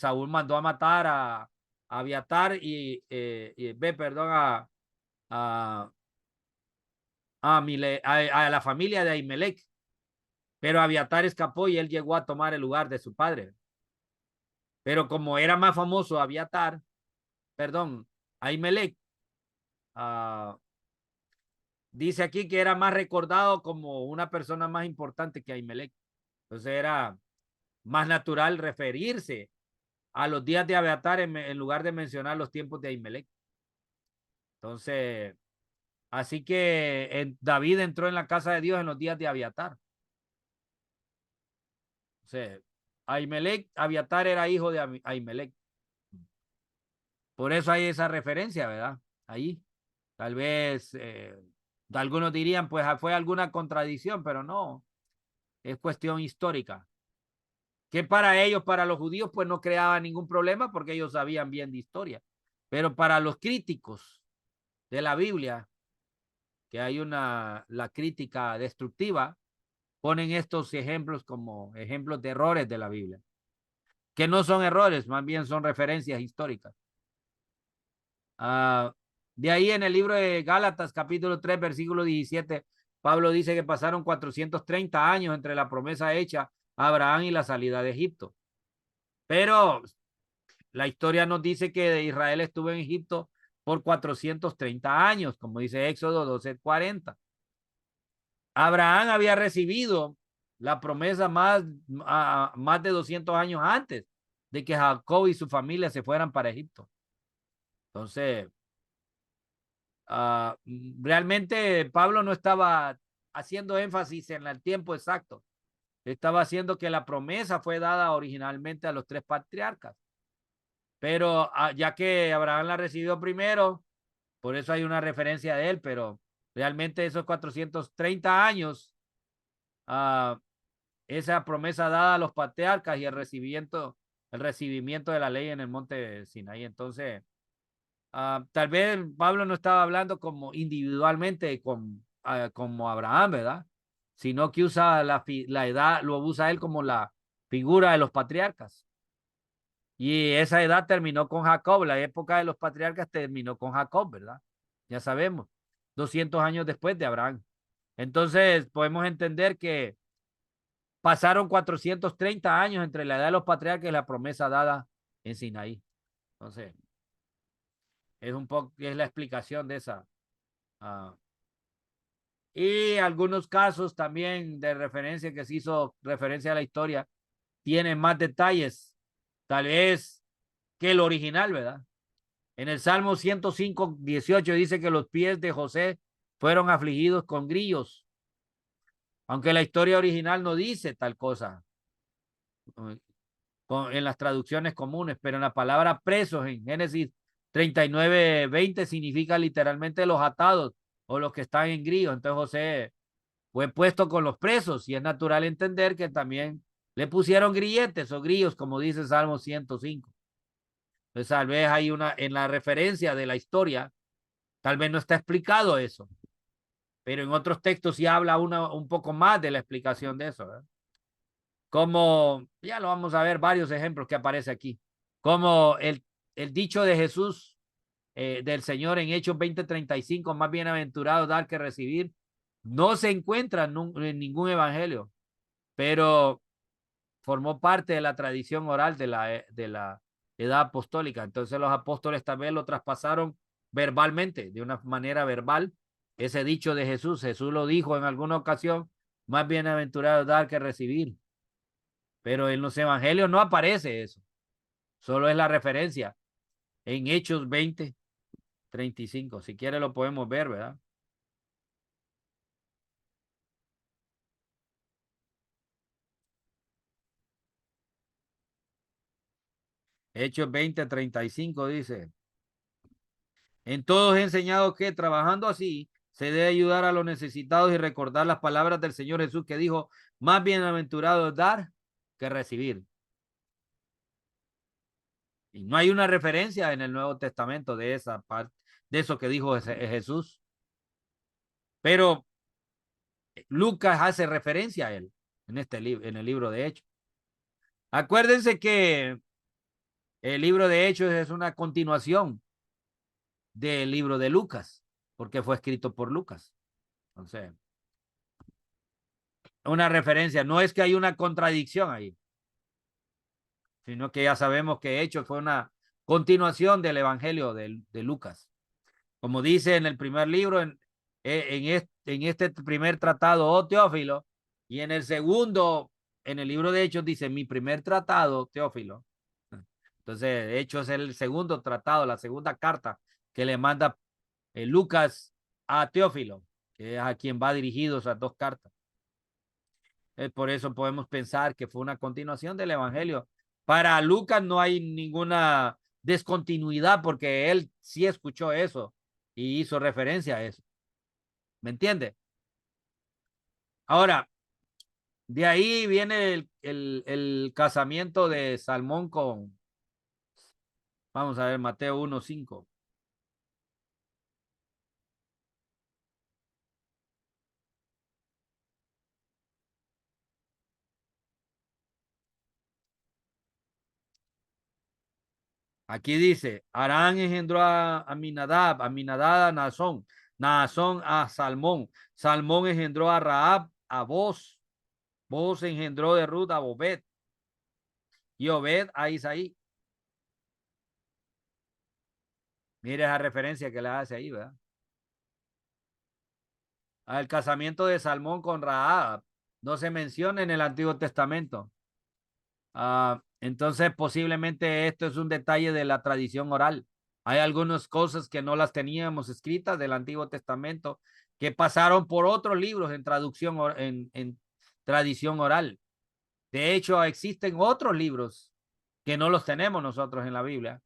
Saúl mandó a matar a Abiatar perdón, a, a la familia de Ahimelech, pero Abiatar escapó y él llegó a tomar el lugar de su padre. Pero como era más famoso Abiatar, perdón, Ahimelech, dice aquí que era más recordado como una persona más importante que Ahimelech. Entonces era más natural referirse a los días de Abiatar en lugar de mencionar los tiempos de Ahimelech. Entonces, así que David entró en la casa de Dios en los días de Abiatar. O sea, Abiatar era hijo de Ahimelech. Por eso hay esa referencia, ¿verdad? Ahí. Tal vez algunos dirían, pues fue alguna contradicción, pero no. Es cuestión histórica. Que para ellos, para los judíos, pues no creaba ningún problema porque ellos sabían bien de historia. Pero para los críticos de la Biblia, que hay la crítica destructiva, ponen estos ejemplos como ejemplos de errores de la Biblia, que no son errores, más bien son referencias históricas. De ahí en el libro de Gálatas, capítulo 3, versículo 17, Pablo dice que pasaron 430 años entre la promesa hecha a Abraham y la salida de Egipto. Pero la historia nos dice que Israel estuvo en Egipto por 430 años, como dice Éxodo 12:40. Abraham había recibido la promesa más de 200 años antes de que Jacob y su familia se fueran para Egipto. Entonces, realmente Pablo no estaba haciendo énfasis en el tiempo exacto. Estaba haciendo que la promesa fue dada originalmente a los tres patriarcas. Pero ya que Abraham la recibió primero, por eso hay una referencia de él, pero realmente esos 430 años, esa promesa dada a los patriarcas y el recibimiento de la ley en el monte Sinaí. Entonces, Tal vez Pablo no estaba hablando como individualmente como Abraham, ¿verdad? Sino que usa la edad, lo usa él como la figura de los patriarcas. Y esa edad terminó con Jacob, la época de los patriarcas terminó con Jacob, ¿verdad? Ya sabemos, 200 años después de Abraham. Entonces, podemos entender que pasaron 430 años entre la edad de los patriarcas y la promesa dada en Sinaí. Entonces, es la explicación de esa. Uh, y algunos casos también de referencia que se hizo referencia a la historia tienen más detalles, tal vez que el original, ¿verdad? En el Salmo 105:18 dice que los pies de José fueron afligidos con grillos, aunque la historia original no dice tal cosa en las traducciones comunes, pero en la palabra presos en Génesis 39:20 significa literalmente los atados o los que están en grillos. Entonces José fue puesto con los presos y es natural entender que también le pusieron grilletes o grillos, como dice el Salmo 105. Entonces tal vez hay en la referencia de la historia, tal vez no está explicado eso, pero en otros textos sí habla un poco más de la explicación de eso, ¿verdad? Como, ya lo vamos a ver, varios ejemplos que aparece aquí, como el dicho de Jesús, del Señor en Hechos 20:35, más bienaventurado dar que recibir, no se encuentra en ningún evangelio, pero formó parte de la tradición oral de la edad apostólica. Entonces los apóstoles también lo traspasaron verbalmente, de una manera verbal, ese dicho de Jesús. Jesús lo dijo en alguna ocasión, más bienaventurado dar que recibir. Pero en los evangelios no aparece eso, solo es la referencia en Hechos 20:35. Si quiere lo podemos ver, ¿verdad? Hechos 20:35 dice, en todos he enseñado que trabajando así se debe ayudar a los necesitados y recordar las palabras del Señor Jesús que dijo, más bienaventurado es dar que recibir. Y no hay una referencia en el Nuevo Testamento de esa parte, de eso que dijo Jesús. Pero Lucas hace referencia a él en en el libro de Hechos. Acuérdense que el libro de Hechos es una continuación del libro de Lucas, porque fue escrito por Lucas. Entonces, una referencia, no es que hay una contradicción ahí, sino que ya sabemos que Hechos fue una continuación del Evangelio de Lucas. Como dice en el primer libro, en este primer tratado, oh Teófilo, y en el segundo, en el libro de Hechos, dice mi primer tratado, Teófilo. Entonces, de hecho, es el segundo tratado, la segunda carta que le manda Lucas a Teófilo, que es a quien va dirigido esas dos cartas. Por eso podemos pensar que fue una continuación del Evangelio. Para Lucas no hay ninguna descontinuidad porque él sí escuchó eso y hizo referencia a eso. ¿Me entiende? Ahora, de ahí viene el casamiento de Salmón con, vamos a ver, Mateo 1:5. Aquí dice, Arán engendró a Aminadab, Aminadab a Naasón, Naasón a Salmón, Salmón engendró a Rahab, a Boz, Boz engendró de Ruth a Obed, y Obed a Isaí. Mire esa referencia que le hace ahí, ¿verdad? Al casamiento de Salmón con Rahab. No se menciona en el Antiguo Testamento. Entonces, posiblemente esto es un detalle de la tradición oral. Hay algunas cosas que no las teníamos escritas del Antiguo Testamento que pasaron por otros libros en traducción, en tradición oral. De hecho, existen otros libros que no los tenemos nosotros en la Biblia.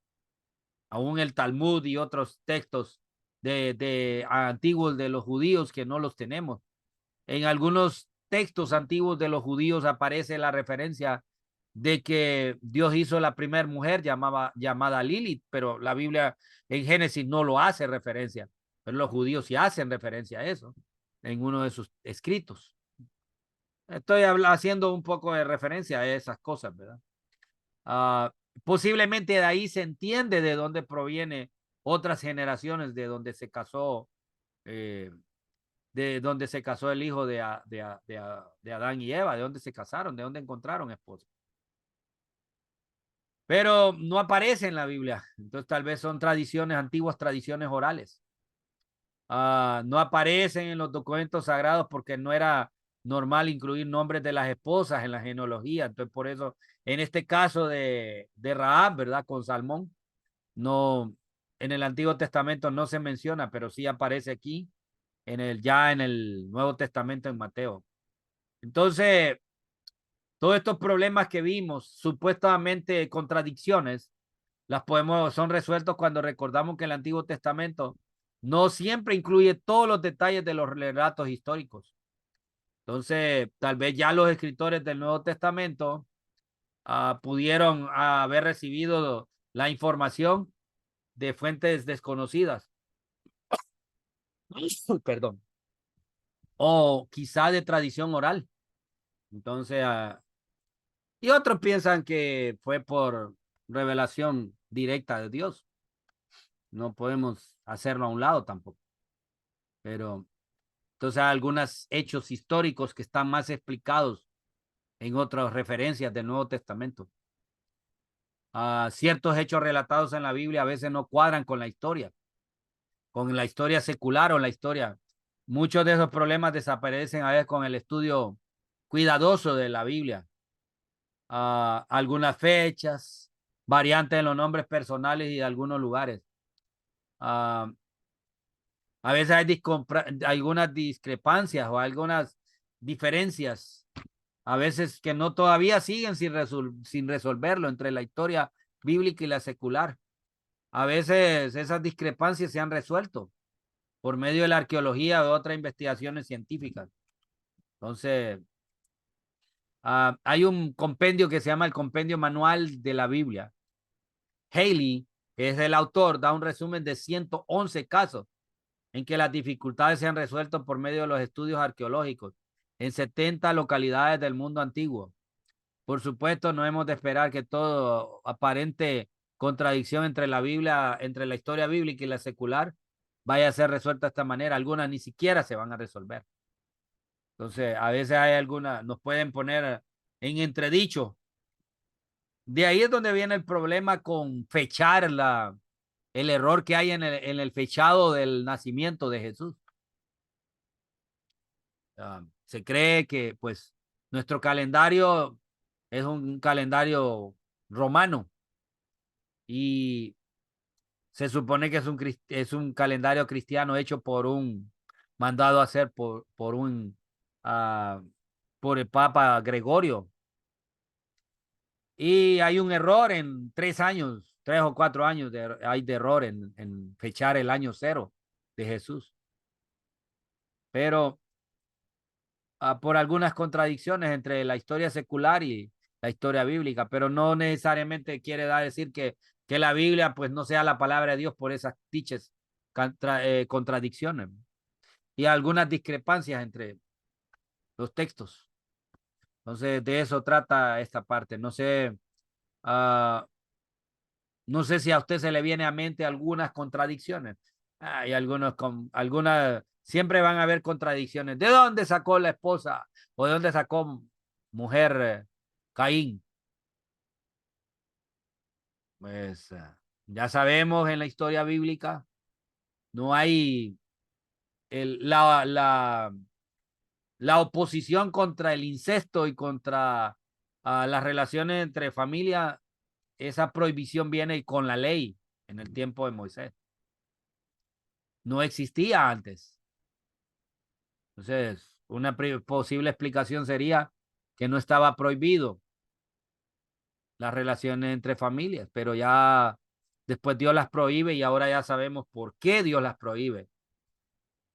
Aún el Talmud y otros textos de antiguos de los judíos que no los tenemos. En algunos textos antiguos de los judíos aparece la referencia de que Dios hizo la primera mujer llamada Lilith, pero la Biblia en Génesis no lo hace referencia, pero los judíos sí hacen referencia a eso en uno de sus escritos. Estoy haciendo un poco de referencia a esas cosas, ¿verdad? Posiblemente de ahí se entiende de dónde proviene otras generaciones, eh, de donde se casó el hijo de Adán y Eva, de dónde se casaron, de dónde encontraron esposa. Pero no aparece en la Biblia. Entonces tal vez son tradiciones, antiguas tradiciones orales. No aparecen en los documentos sagrados porque no era normal incluir nombres de las esposas en la genealogía. Entonces por eso, en este caso de Rahab, ¿verdad? Con Salmón, no, en el Antiguo Testamento no se menciona, pero sí aparece aquí ya en el Nuevo Testamento en Mateo. Entonces, todos estos problemas que vimos, supuestamente contradicciones, son resueltos cuando recordamos que el Antiguo Testamento no siempre incluye todos los detalles de los relatos históricos. Entonces, tal vez ya los escritores del Nuevo Testamento pudieron haber recibido la información de fuentes desconocidas. Perdón. O quizá de tradición oral. Entonces, y otros piensan que fue por revelación directa de Dios. No podemos hacerlo a un lado tampoco. Pero entonces hay algunos hechos históricos que están más explicados en otras referencias del Nuevo Testamento. Ciertos hechos relatados en la Biblia a veces no cuadran con la historia secular o la historia. Muchos de esos problemas desaparecen a veces con el estudio cuidadoso de la Biblia. Algunas fechas, variantes en los nombres personales y de algunos lugares. A veces hay algunas discrepancias o algunas diferencias, a veces que no todavía siguen sin resolverlo entre la historia bíblica y la secular. A veces esas discrepancias se han resuelto por medio de la arqueología o otras investigaciones científicas. Entonces, hay un compendio que se llama el Compendio Manual de la Biblia. Haley, que es el autor, da un resumen de 111 casos en que las dificultades se han resuelto por medio de los estudios arqueológicos en 70 localidades del mundo antiguo. Por supuesto, no hemos de esperar que todo aparente contradicción entre la Biblia, entre la historia bíblica y la secular, vaya a ser resuelta de esta manera. Algunas ni siquiera se van a resolver. Entonces, a veces hay algunas, nos pueden poner en entredicho. De ahí es donde viene el problema con fechar el error que hay en el fechado del nacimiento de Jesús. Se cree que pues nuestro calendario es un calendario romano y se supone que es un calendario cristiano hecho mandado a hacer uh, por el Papa Gregorio. Y hay un error en 3 años, 3 o 4 años, hay de error en fechar el año cero de Jesús. Pero por algunas contradicciones entre la historia secular y la historia bíblica, pero no necesariamente quiere decir que la Biblia pues no sea la palabra de Dios por esas dichas contradicciones y algunas discrepancias entre los textos. Entonces, de eso trata esta parte. Uh, no sé si a usted se le viene a mente algunas contradicciones. Hay algunas, siempre van a haber contradicciones. ¿De dónde sacó la esposa o de dónde sacó mujer Caín? Pues ya sabemos en la historia bíblica, no hay la oposición contra el incesto y contra las relaciones entre familia. Esa prohibición viene con la ley en el tiempo de Moisés. No existía antes. Entonces, una posible explicación sería que no estaba prohibido las relaciones entre familias, pero ya después Dios las prohíbe y ahora ya sabemos por qué Dios las prohíbe.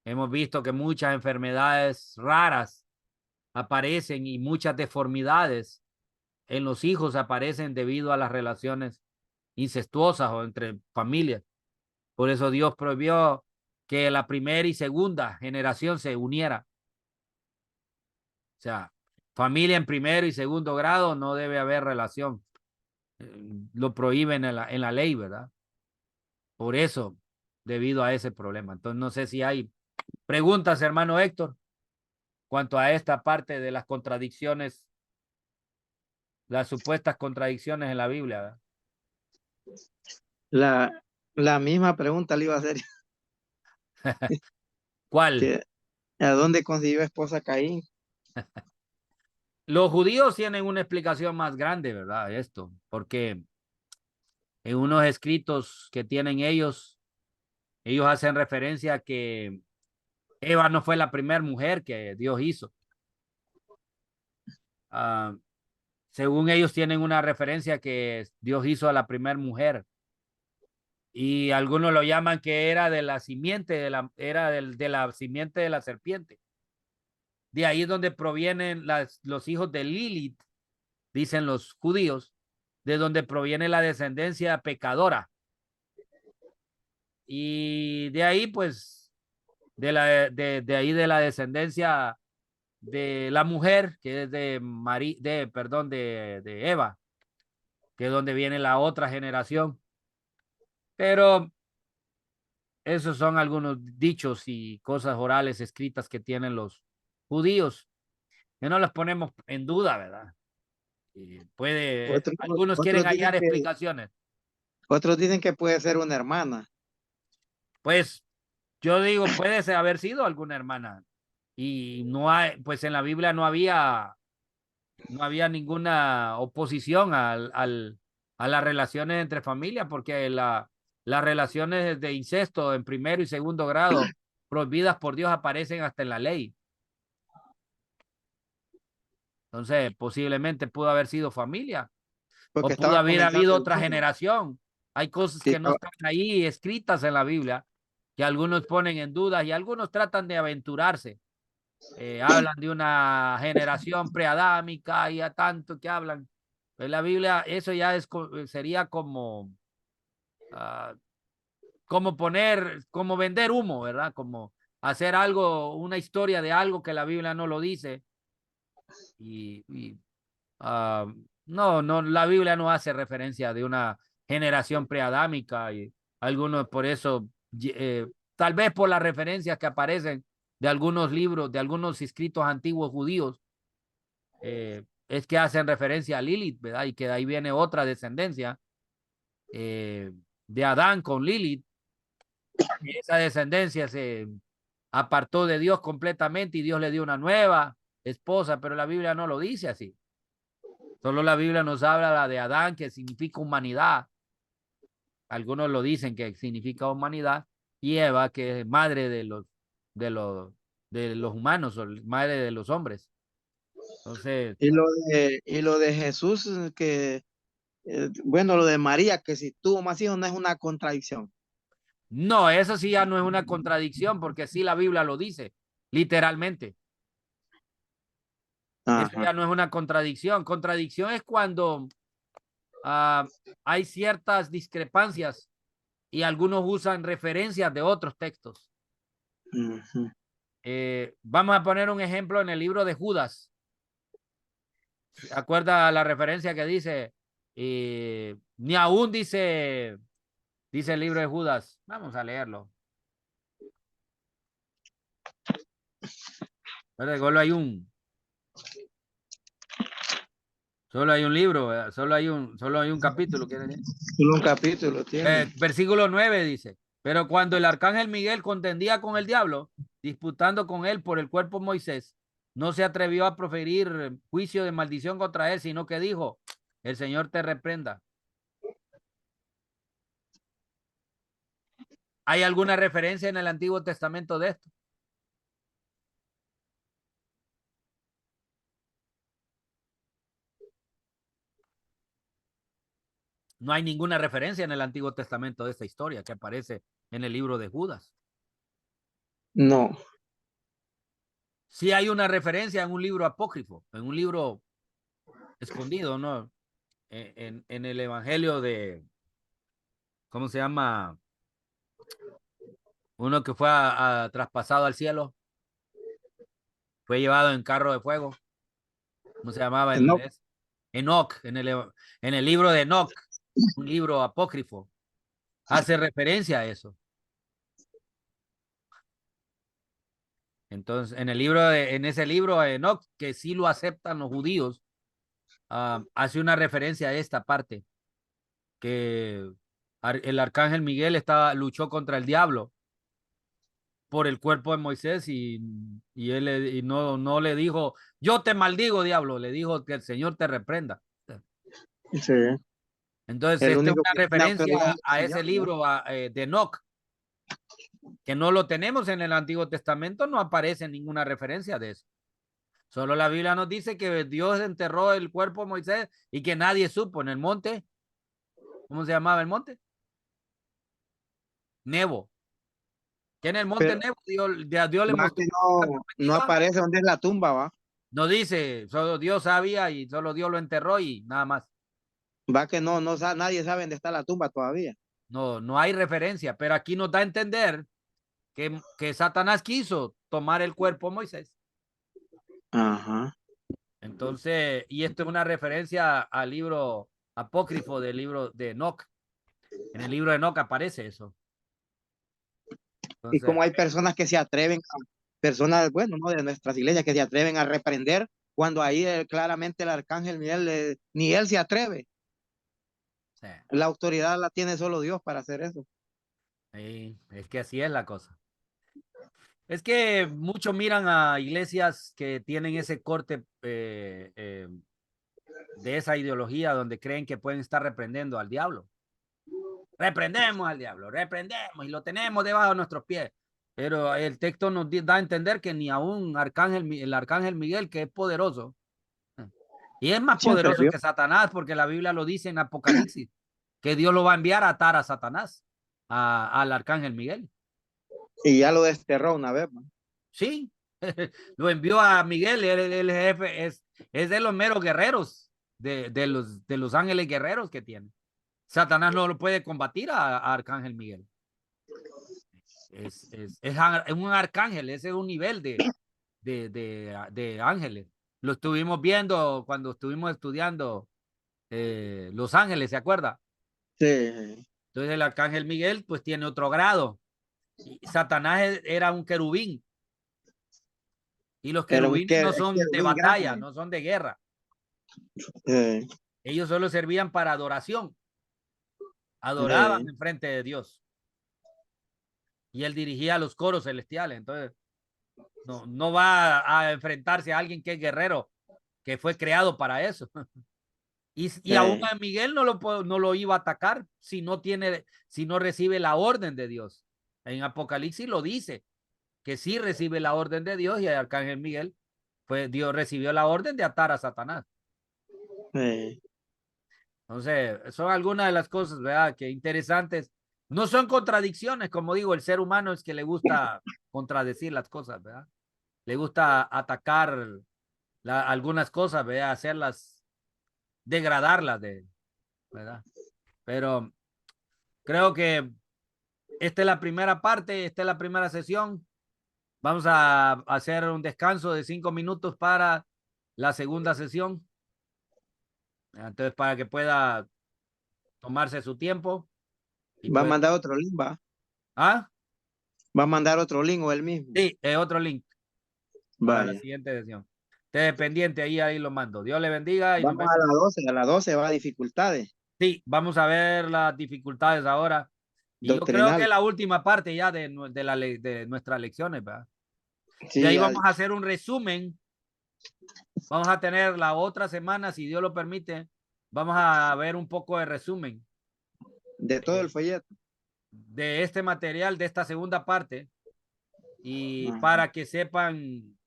Hemos visto que muchas enfermedades raras aparecen y muchas deformidades en los hijos aparecen debido a las relaciones incestuosas o entre familias. Por eso Dios prohibió que la primera y segunda generación se uniera. O sea, familia en primero y segundo grado no debe haber relación. Lo prohíben en la ley, ¿verdad? Por eso, debido a ese problema. Entonces, no sé si hay preguntas, hermano Héctor, cuanto a esta parte de las contradicciones, las supuestas contradicciones en la Biblia, ¿verdad? La misma pregunta le iba a hacer, ¿Cuál? que ¿a dónde consiguió esposa Caín? Los judíos tienen una explicación más grande, ¿verdad? Esto, porque en unos escritos que tienen ellos hacen referencia a que Eva no fue la primera mujer que Dios hizo. Uh, según ellos tienen una referencia que Dios hizo a la primera mujer. Y algunos lo llaman que era de la simiente, era de la simiente de la serpiente. De ahí es donde provienen los hijos de Lilith, dicen los judíos, de donde proviene la descendencia pecadora. Y de ahí, pues, de ahí de la descendencia de la mujer, que es de Eva, que es donde viene la otra generación. Pero esos son algunos dichos y cosas orales escritas que tienen los judíos, que no las ponemos en duda, ¿verdad? Otros, Algunos quieren otros hallar dicen que, explicaciones. otros dicen que puede ser una hermana. Pues yo digo, haber sido alguna hermana. Y no hay, pues en la Biblia no había ninguna oposición a las relaciones entre familias, porque las relaciones de incesto en primero y segundo grado prohibidas por Dios aparecen hasta en la ley. Entonces, posiblemente pudo haber sido familia Porque o pudo estaba haber habido comenzando el otra mundo. generación. Hay cosas Sí, que no están ahí escritas en la Biblia, que algunos ponen en duda y algunos tratan de aventurarse. Hablan de una generación preadámica y a tanto que hablan. En la Biblia eso ya sería uh, como vender humo, ¿verdad? Como hacer algo, una historia de algo que la Biblia no lo dice. Y no, la Biblia no hace referencia de una generación preadámica y algunos por eso, tal vez por las referencias que aparecen de algunos libros, de algunos escritos antiguos judíos, es que hacen referencia a Lilith, ¿verdad? Y que de ahí viene otra descendencia de Adán con Lilith. Y esa descendencia se apartó de Dios completamente y Dios le dio una nueva esposa, pero la Biblia no lo dice así. Solo la Biblia nos habla la de Adán, que significa humanidad. Algunos lo dicen que significa humanidad. Y Eva, que es madre de los, de los humanos, o madre de los hombres. Entonces, y lo de Jesús, que, bueno, lo de María, que si tuvo más hijos no es una contradicción. no, eso sí ya no es una contradicción, porque sí la Biblia lo dice, literalmente. Eso Ajá. ya no es una contradicción. Contradicción es cuando uh, hay ciertas discrepancias y algunos usan referencias de otros textos. Ujú. Vamos a poner un ejemplo en el libro de Judas. ¿Acuerda la referencia que dice? Ni aún dice el libro de Judas. Vamos a leerlo. Solo hay solo hay un libro, solo hay un capítulo, quiere decir. Solo un capítulo tiene. Versículo 9 dice, pero cuando el arcángel Miguel contendía con el diablo, disputando con él por el cuerpo de Moisés, no se atrevió a proferir juicio de maldición contra él, sino que dijo, el Señor te reprenda. ¿Hay alguna referencia en el Antiguo Testamento de esto? No hay ninguna referencia en el Antiguo Testamento de esta historia que aparece en el libro de Judas. No. Sí hay una referencia en un libro apócrifo, en un libro escondido, ¿no? En el evangelio de, ¿cómo se llama? Uno que fue traspasado al cielo, fue llevado en carro de fuego. ¿Cómo se llamaba? No, Enoc, en el libro de Enoc, un libro apócrifo, hace referencia a eso. Entonces, en ese libro, Enoc, que sí lo aceptan los judíos, hace una referencia a esta parte, que el arcángel Miguel luchó contra el diablo por el cuerpo de Moisés y él no le dijo, yo te maldigo, diablo, le dijo que el Señor te reprenda. sí, Entonces, el esta es único una que tiene referencia autoridad a es el ese diablo, libro de Enoch, que no lo tenemos en el Antiguo Testamento, no aparece ninguna referencia de eso. Solo la Biblia nos dice que Dios enterró el cuerpo de Moisés y que nadie supo en el monte. ¿Cómo se llamaba el monte? Nebo. Que en el monte pero Nebo Dios le va mostró que la tierra no prometida. aparece donde es la tumba, va. No dice, solo Dios sabía y solo Dios lo enterró y nada más. Va que nadie sabe dónde está la tumba todavía. No, no hay referencia, pero aquí nos da a entender que Satanás quiso tomar el cuerpo de Moisés. Ajá. Entonces, y esto es una referencia al libro apócrifo del libro de Enoch. En el libro de Enoch aparece eso. Y Entonces, como hay personas que se atreven, personas, bueno, no de nuestras iglesias, que se atreven a reprender, cuando ahí claramente el arcángel Miguel, ni él se atreve. sí, La autoridad la tiene solo Dios para hacer eso. es que así es la cosa. Es que muchos miran a iglesias que tienen ese corte de esa ideología donde creen que pueden estar reprendiendo al diablo. Reprendemos al diablo, reprendemos y lo tenemos debajo de nuestros pies. Pero el texto nos da a entender que ni aún el arcángel Miguel, que es poderoso, y es más Se poderoso atrevió. que Satanás, porque la Biblia lo dice en Apocalipsis, que Dios lo va a enviar a atar a Satanás, al arcángel Miguel. Y ya lo desterró una vez, ¿no? Sí, lo envió a Miguel, el jefe es de los meros guerreros, de los ángeles guerreros que tiene. Satanás no lo puede combatir a Arcángel Miguel. Es un arcángel, ese es un nivel de ángeles. Lo estuvimos viendo cuando estuvimos estudiando Los Ángeles, ¿se acuerda? Sí, Entonces el arcángel Miguel pues tiene otro grado. Y Satanás era un querubín y los era querubines no un son de querubín batalla, grande. no son de guerra. Sí, Ellos solo servían para adoración. Adoraban sí, en frente de Dios. Y él dirigía los coros celestiales. Entonces, no va a enfrentarse a alguien que es guerrero, que fue creado para eso. Y aún sí, a Miguel no lo iba a atacar si no recibe la orden de Dios. En Apocalipsis lo dice, que sí recibe la orden de Dios y el arcángel Miguel, pues Dios recibió la orden de atar a Satanás. sí. Entonces, son algunas de las cosas, ¿verdad? Que interesantes. No son contradicciones, como digo, el ser humano es que le gusta contradecir las cosas, ¿verdad? Le gusta atacar algunas cosas, ¿verdad? Hacerlas, degradarlas, ¿verdad? Pero creo que esta es la primera parte, esta es la primera sesión. Vamos a hacer un descanso de 5 minutos para la segunda sesión. Entonces, para que pueda tomarse su tiempo y Va a pues, mandar otro link, va. ¿ah? Va a mandar otro link o el mismo. Sí, otro link para la Vaya. siguiente sesión. Esté pendiente, ahí lo mando. Dios le bendiga y nos Vamos vemos. a las 12 va a dificultades Sí, vamos a ver las dificultades ahora. Y yo creo que doctrinales. la última parte ya de nuestras lecciones, ¿verdad? De Sí, ahí vamos a hacer un resumen. Vamos a tener la otra semana, si Dios lo permite, vamos a ver un poco de resumen de todo el folleto. de este material, de esta segunda parte, y Ajá. para que sepan,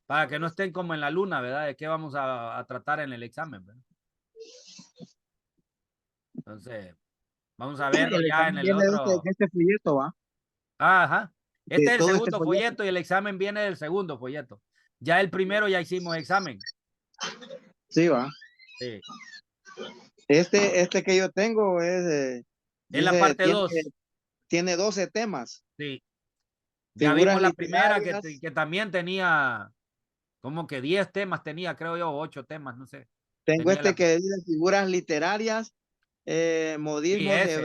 para que no estén como en la luna, ¿verdad? De qué vamos a tratar en el examen, ¿verdad? Entonces, vamos a verlo El ya en examen el viene de otro. este folleto, va. Ajá. Este De es el todo este segundo folleto. folleto y el examen viene del segundo folleto. Ya el primero ya hicimos examen. Sí, va. Sí. Este que yo tengo Es la dice, parte 2. tiene 12 temas, Sí. Ya figuras vimos la primera literarias. que también tenía como que 10 temas tenía, creo yo, 8 temas, no sé. Tengo Tenía este la, que dice figuras literarias, sí, modismos ese.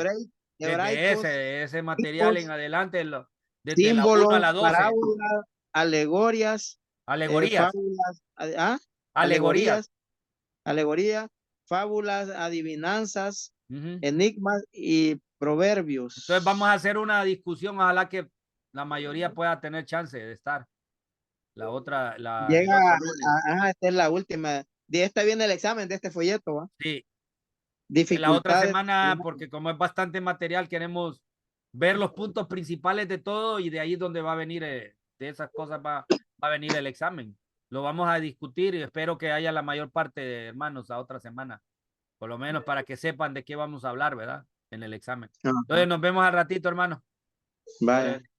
Desde hebraicos, ese material en tipos, adelante, desde la uno a símbolos, la 12. parábolas, alegorías, Alegorías. fábulas, Alegorías. alegorías, alegorías, fábulas, adivinanzas, Ujú. enigmas y Entonces vamos a proverbios. hacer una discusión, ojalá que la mayoría pueda tener chance de estar. El Llega otro lunes. esta es la última. De esta viene el examen de este folleto, ¿va? Sí, la otra Dificultades. semana, porque como es bastante material, queremos ver los puntos principales de todo y de ahí es donde va a venir, de esas cosas va a venir el examen. Lo vamos a discutir y espero que haya la mayor parte de hermanos la otra semana, por lo menos para que sepan de qué vamos a hablar, ¿verdad? En el examen. Ajá. Entonces nos vemos al ratito, hermano. Dios Vaya. le